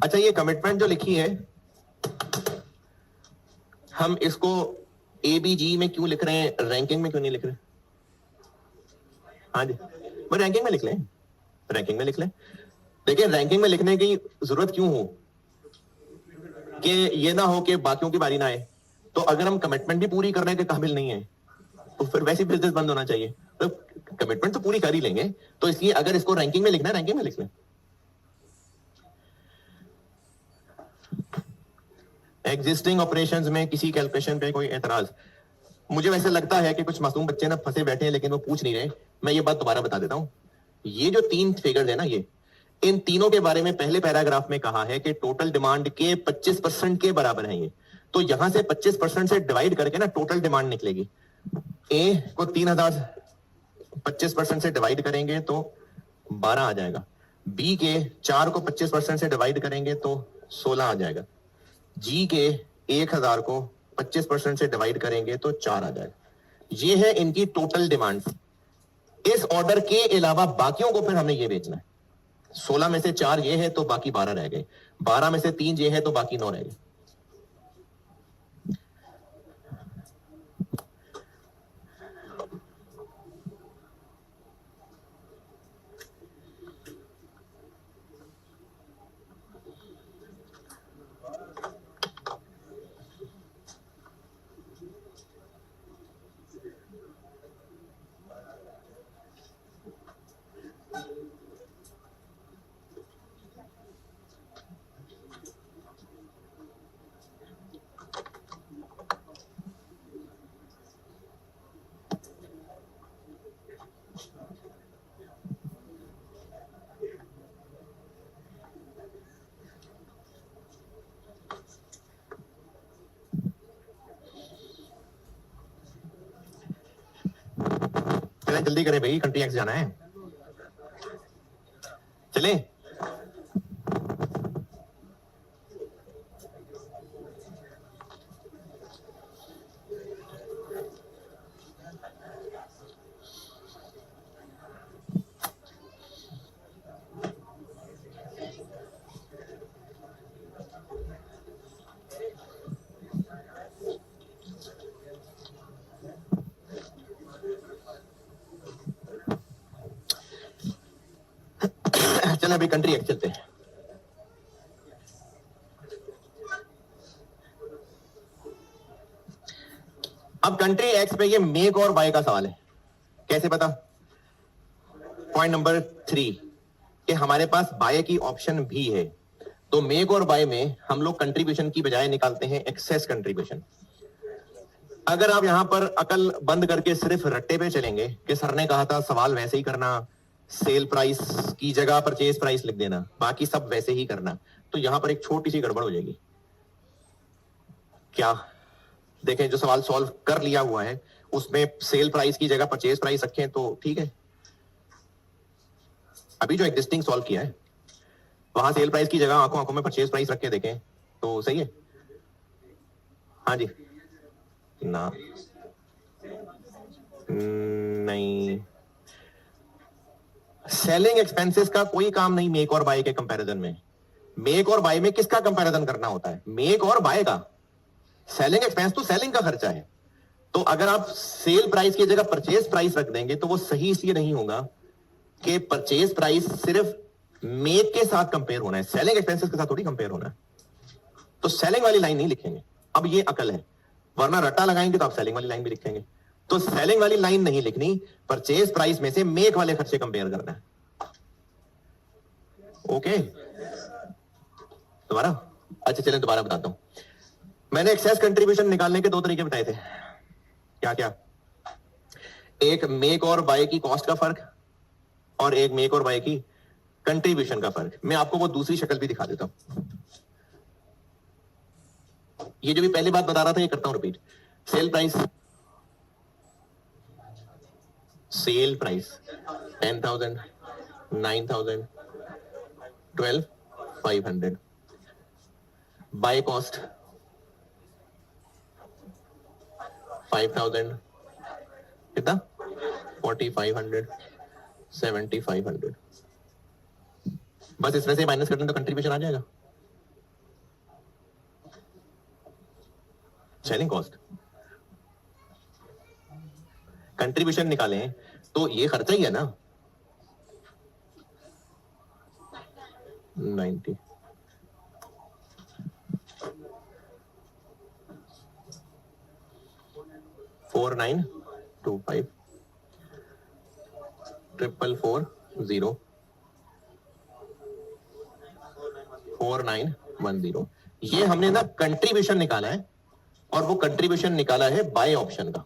अच्छा, ये कमिटमेंट जो लिखी है, हम इसको ABG में क्यों लिख रहे हैं, रैंकिंग में क्यों नहीं लिख रहे? हाँ जी, वो रैंकिंग में लिख लें, रैंकिंग में लिख लें। देखिए, रैंकिंग में लिखने की जरूरत क्यों हो कि ये ना हो कि बाकियों की बारी ना आए। तो अगर हम कमिटमेंट भी पूरी करने के काबिल नहीं है तो फिर वैसे बिजनेस बंद होना चाहिए। तो कमिटमेंट तो पूरी कर ही लेंगे, तो इसलिए अगर इसको रैंकिंग में लिखना है, रैंकिंग में लिख लें। एग्जिस्टिंग ऑपरेशंस में किसी कैलकुलेशन पे कोई एतराज? मुझे वैसे लगता है कि कुछ मासूम बच्चे ना फंसे बैठे हैं, लेकिन वो पूछ नहीं रहे। मैं ये बात दोबारा बता देता हूं। ये जो 3 फिगर्स है ना, ये इन तीनों के बारे में पहले पैराग्राफ में कहा है कि टोटल डिमांड के 25% के बराबर है ये। तो यहां से 25% से डिवाइड करके ना टोटल डिमांड निकलेगी। ए को 3000 25% से डिवाइड करेंगे तो 12 आ जाएगा। बी के 4 को 25% से डिवाइड करेंगे तो 16 आ जाएगा। जी के 1000 को 25% से डिवाइड करेंगे तो 4 आ जाएगा। ये है इनकी टोटल डिमांड। इस ऑर्डर के अलावा बाकियों को फिर हमने ये बेचना है। 16 में से 4 ये है तो बाकी 12 रह गए, 12 में से 3 ये है तो बाकी 9 रह गए। चलें जल्दी करें भाई, कंट्री एक्स जाना है। चलें चलें अभी कंट्री एक्स चलते हैं। अब कंट्री एक्स पे ये मेक और बाय का सवाल है। कैसे पता? पॉइंट नंबर 3 कि हमारे पास बाय की ऑप्शन भी है। तो मेक और बाय में हम लोग कंट्रीब्यूशन की बजाय निकालते हैं एक्सेस कंट्रीब्यूशन। अगर आप यहां पर अकल बंद करके सिर्फ रट्टे पे चलेंगे कि सर ने कहा था सवाल वैसे ही करना, सेल प्राइस की जगह परचेज प्राइस लिख देना, बाकी सब वैसे ही करना, तो यहां पर एक छोटी सी गड़बड़ हो जाएगी। क्या? देखें, जो सवाल सॉल्व कर लिया हुआ है उसमें सेल प्राइस की जगह परचेज प्राइस रखें तो ठीक है। अभी जो एग्जिस्टिंग सॉल्व किया है वहां सेल प्राइस की जगह आंखों आंखों में परचेज प्राइस रख के देखें तो सही है। हाँ जी ना, नहीं, सेलिंग एक्सपेंसेस का कोई काम नहीं मेक और बाय के कंपैरिजन में। मेक और बाय में किसका कंपैरिजन करना होता है? मेक और बाय का। सेलिंग एक्सपेंस तो सेलिंग का खर्चा है। तो अगर आप सेल प्राइस की जगह परचेज प्राइस रख देंगे तो वो सही इसलिए नहीं होगा कि परचेज प्राइस सिर्फ मेक के साथ कंपेयर होना है, सेलिंग एक्सपेंसेस के साथ थोड़ी कंपेयर होना है। तो सेलिंग वाली लाइन नहीं लिखेंगे। अब ये अकल है, वरना रट्टा लगाएंगे तो आप सेलिंग वाली लाइन भी लिखेंगे। तो सेलिंग वाली लाइन नहीं लिखनी, परचेज प्राइस में से मेक वाले खर्चे कंपेयर करना है। ओके, दोबारा? अच्छा चलें दोबारा बताता हूं। मैंने एक्सेस कंट्रीब्यूशन निकालने के 2 तरीके बताए थे। क्या क्या? एक मेक और बाय की कॉस्ट का फर्क और एक मेक और बाय की कंट्रीब्यूशन का फर्क। मैं आपको वो दूसरी शक्ल भी दिखा देता हूं। ये जो भी पहली बात बता रहा था ये करता हूं repeat. Sale price 10,000, 9,000, 12,500। By cost 5,000, कितना? 4,500, 7,500। बस इसमें से माइनस कर दें तो कंट्रीब्यूशन आ जाएगा। सेलिंग कॉस्ट, कंट्रीब्यूशन निकालें तो ये खर्चा ही है ना। 90, 4925, 44440, 4910। ये हमने ना कंट्रीब्यूशन निकाला है और वो कंट्रीब्यूशन निकाला है बाय ऑप्शन का।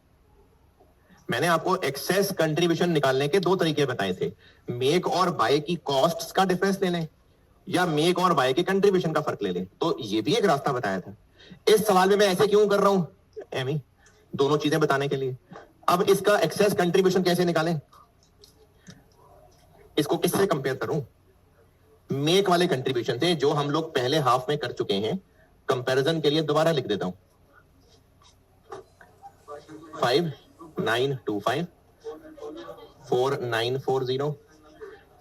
मैंने आपको एक्सेस कंट्रीब्यूशन निकालने के 2 तरीके बताए थे। मेक और बाय की कॉस्ट्स का डिफरेंस ले लें या मेक और बाय के कंट्रीब्यूशन का फर्क ले लें। तो ये भी एक रास्ता बताया था। इस सवाल में मैं ऐसे क्यों कर रहा हूं एमी, दोनों चीजें बताने के लिए। अब इसका एक्सेस कंट्रीब्यूशन कैसे निकालें, इसको किससे कंपेयर करूं, मेक वाले कंट्रीब्यूशन थे जो हम लोग पहले हाफ में कर चुके हैं। कंपैरिजन के लिए दोबारा लिख देता हूं, 5925 4940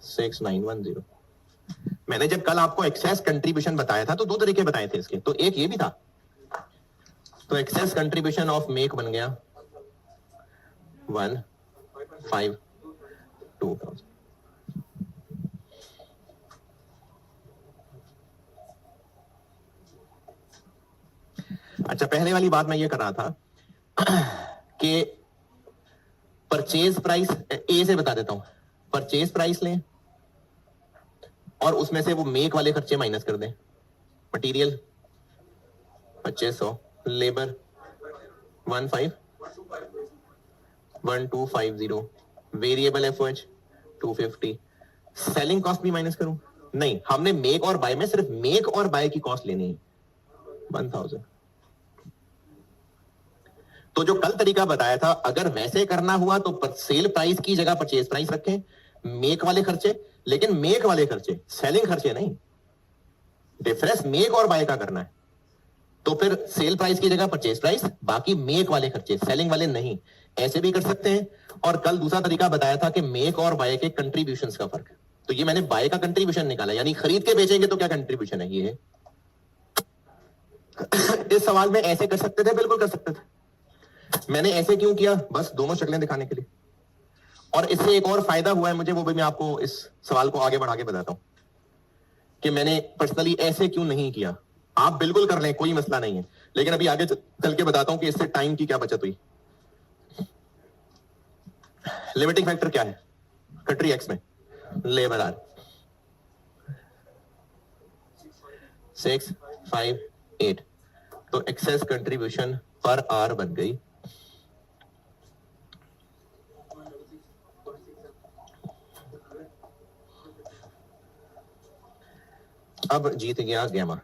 6910। मैंने जब कल आपको एक्सेस कंट्रीब्यूशन बताया था तो दो तरीके बताए थे इसके, तो एक ये भी था। तो एक्सेस कंट्रीब्यूशन ऑफ मेक बन गया 152,000। अच्छा, पहले वाली बात मैं ये कर रहा था कि परचेज प्राइस ए से बता देता हूं। परचेज प्राइस लें और उसमें से वो मेक वाले खर्चे माइनस कर दें। Material 2500, labour 1250, variable FOH 250, selling cost भी माइनस करूं? नहीं, हमने मेक और बाय में सिर्फ मेक और बाय की कॉस्ट लेनी है 1000। तो जो कल तरीका बताया था, अगर वैसे करना हुआ तो सेल प्राइस की जगह परचेज प्राइस रखें, मेक वाले खर्चे, लेकिन मेक वाले खर्चे सेलिंग खर्चे नहीं। डिफरेंस मेक और बाय का करना है तो फिर सेल प्राइस की जगह परचेज प्राइस, बाकी मेक वाले खर्चे, सेलिंग वाले नहीं। ऐसे भी कर सकते हैं। और कल दूसरा तरीका बताया था कि मेक और बाय के कंट्रीब्यूशंस का फर्क। तो ये मैंने बाय का कंट्रीब्यूशन निकाला, यानी खरीद के बेचेंगे तो क्या कंट्रीब्यूशन है ये। इस सवाल में ऐसे कर सकते थे, बिल्कुल कर सकते थे। मैंने ऐसे क्यों किया, बस दोनों शक्लें दिखाने के लिए। और इससे एक और फायदा हुआ है मुझे, वो भी मैं आपको इस सवाल को आगे बढ़ा के बताता हूं कि मैंने पर्सनली ऐसे क्यों नहीं किया। आप बिल्कुल कर लें, कोई मसला नहीं है, लेकिन अभी आगे चल के बताता हूं कि इससे टाइम की क्या बचत हुई। लिमिटिंग फैक्टर क्या है कंट्री एक्स में, लेबर आर 658, तो एक्सेस कंट्रीब्यूशन पर आर बन गई अब जीत गया गैमा।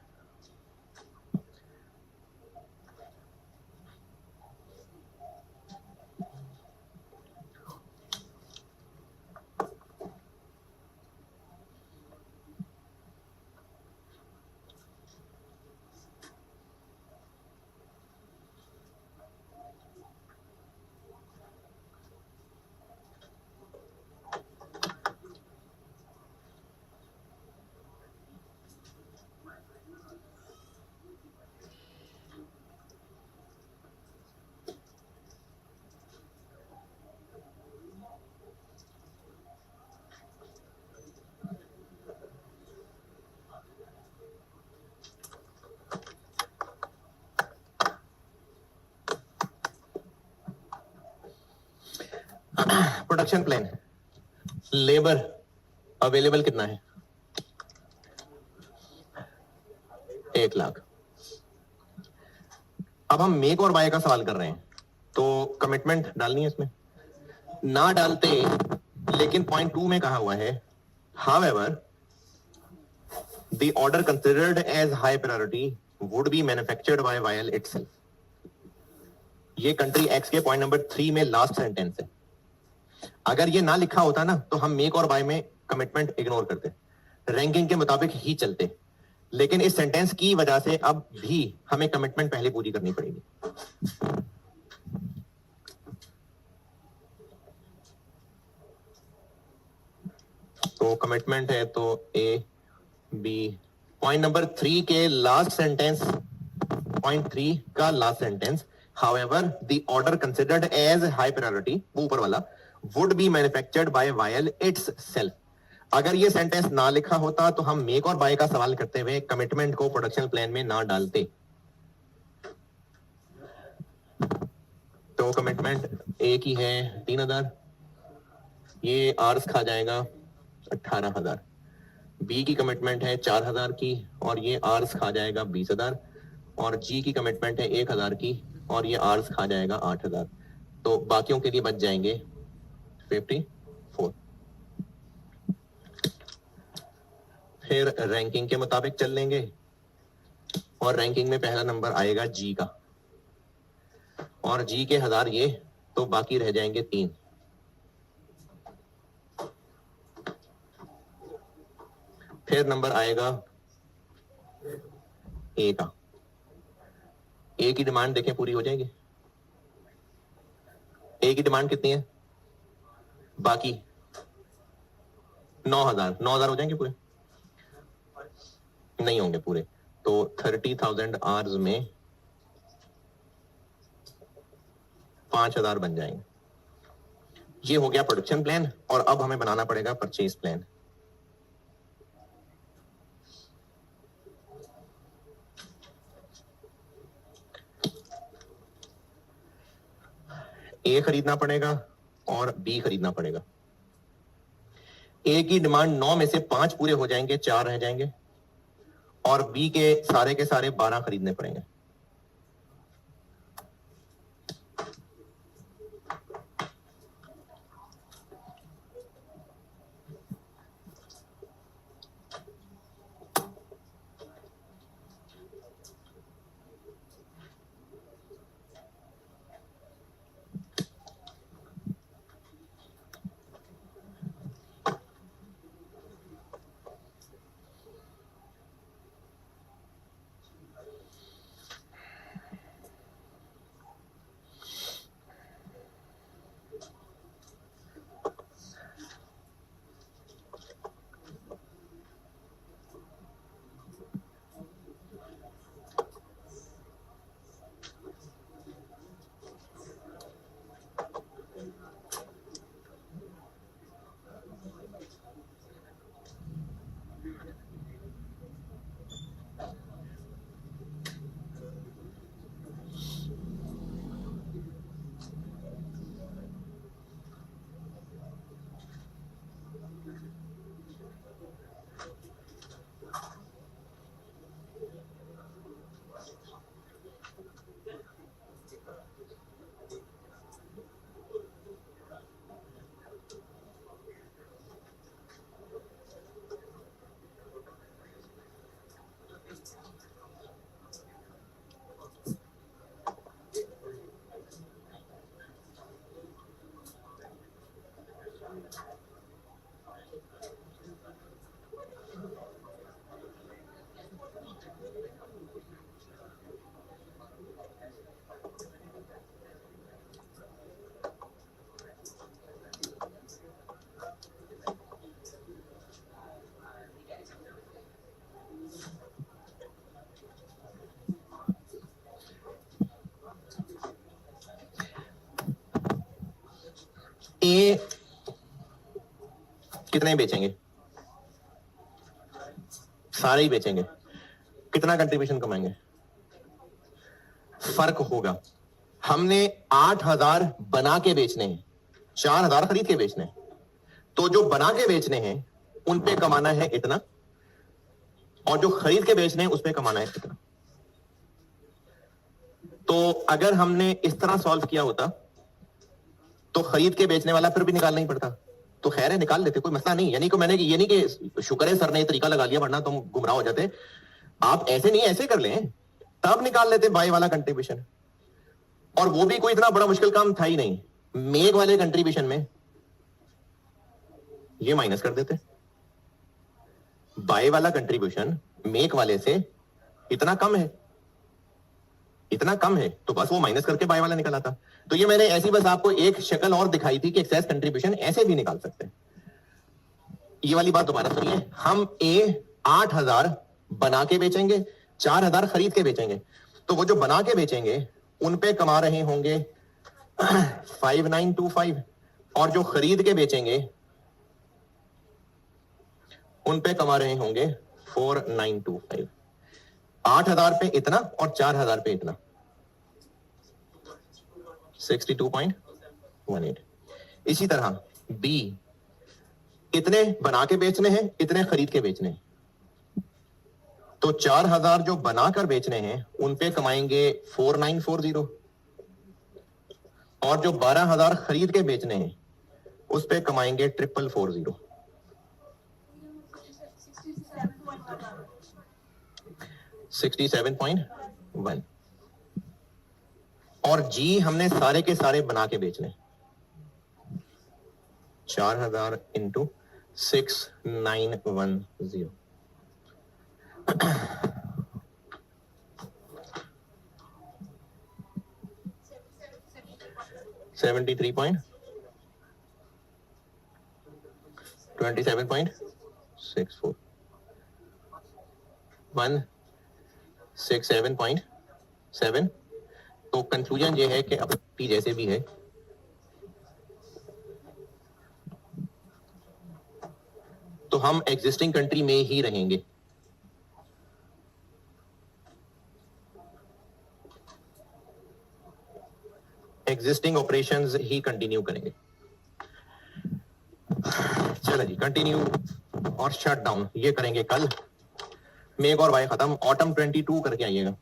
प्रोडक्शन प्लान, लेबर अवेलेबल कितना है, 1 लाख। अब हम मेक और बाय का सवाल कर रहे हैं, तो कमिटमेंट डालनी है इसमें, ना डालते, लेकिन पॉइंट 2 में कहा हुआ है, however the order considered as high priority would be manufactured by वायल इटसेल्फ। ये कंट्री एक्स के पॉइंट नंबर 3 में लास्ट सेंटेंस है। अगर ये ना लिखा होता ना तो हम मेक और बाय में कमिटमेंट इग्नोर करते, रैंकिंग के मुताबिक ही चलते, लेकिन इस सेंटेंस की वजह से अब भी हमें कमिटमेंट पहले पूरी करनी पड़ेगी। तो कमिटमेंट है तो ए बी, पॉइंट नंबर 3 के लास्ट सेंटेंस, पॉइंट 3 का last sentence, however the order considered as high priority, वो ऊपर वाला, वुड बी मैन्युफैक्चर्ड बाय वायल इट्स सेल्फ। अगर ये सेंटेंस ना लिखा होता तो हम मेक और बाय का सवाल करते हुए कमिटमेंट को प्रोडक्शन प्लान में ना डालते। तो कमिटमेंट ए की है 3000, ये आर्स खा जाएगा 18,000। बी की कमिटमेंट है 4000 की और ये आर्स खा जाएगा 20,000, और जी की कमिटमेंट है 1000 की और ये आर्स खा जाएगा 8000। तो बाकियों के लिए बच जाएंगे 54। फिर रैंकिंग के मुताबिक चल लेंगे, और रैंकिंग में पहला नंबर आएगा जी का, और जी के 1000 ये, तो बाकी रह जाएंगे 3। फिर नंबर आएगा ए का। ए की डिमांड देखें पूरी हो जाएगी। ए की डिमांड कितनी है? बाकी 9000 हो जाएंगे पूरे? नहीं होंगे पूरे। तो 30,000 आवर्स में 5000 बन जाएंगे। ये हो गया प्रोडक्शन प्लान, और अब हमें बनाना पड़ेगा परचेज प्लान। ए खरीदना पड़ेगा और बी खरीदना पड़ेगा। ए की डिमांड 9 में से 5 पूरे हो जाएंगे, 4 रह जाएंगे, और बी के सारे 12 खरीदने पड़ेंगे। ए कितने बेचेंगे? सारे ही बेचेंगे। कितना कंट्रीब्यूशन कमाएंगे? फर्क होगा। हमने 8000 बना के बेचने हैं, 4000 खरीद के बेचने हैं। तो जो बना के बेचने हैं उन पे कमाना है इतना, और जो खरीद के बेचने हैं उस पे कमाना है इतना। तो अगर हमने इस तरह सॉल्व किया होता तो खरीद के बेचने वाला फिर भी निकालना ही पड़ता। तो खैर है, निकाल लेते, कोई मसला नहीं। यानी कि मैंने ये नहीं कि शुक्र है सर ने तरीका लगा लिया, वरना तुम गुमराह हो जाते। आप ऐसे नहीं, ऐसे कर लें, तब निकाल लेते बाय वाला कंट्रीब्यूशन। और वो भी कोई इतना बड़ा मुश्किल काम था ही नहीं। मेक वाले कंट्रीब्यूशन में ये माइनस कर देते। बाय वाला कंट्रीब्यूशन मेक वाले से इतना कम है, इतना कम है, तो बस वो माइनस करके बाय वाला निकल आता। तो ये मैंने ऐसी बस आपको एक शक्ल और दिखाई थी कि एक्सेस कंट्रीब्यूशन ऐसे भी निकाल सकते हैं। ये वाली बात दोबारा सुनिए। हम ए 8000 बना के बेचेंगे, 4000 खरीद के बेचेंगे। तो वो जो बना के बेचेंगे उन पे कमा रहे होंगे 5925, और जो खरीद के बेचेंगे उन पे कमा रहे होंगे 4925। 8000 पे इतना और 4000 पे इतना, 62.18। इसी तरह बी, इतने बना के बेचने हैं, इतने खरीद के बेचने हैं। तो 4000 जो बनाकर बेचने हैं उन पे कमाएंगे 4940, और जो 12000 खरीद के बेचने हैं उस पे कमाएंगे 4440। 67.1 और जी हमने सारे के सारे बना के बेचने 4000 इंटू 6910 27.64 167.7 तो कंक्लूजन ये है कि अब जैसे भी है तो हम एग्जिस्टिंग कंट्री में ही रहेंगे। एग्जिस्टिंग ऑपरेशंस ही कंटिन्यू करेंगे। चलो जी कंटिन्यू और शट डाउन ये करेंगे कल। मेक और बाय खत्म। ऑटम 22 करके आइएगा।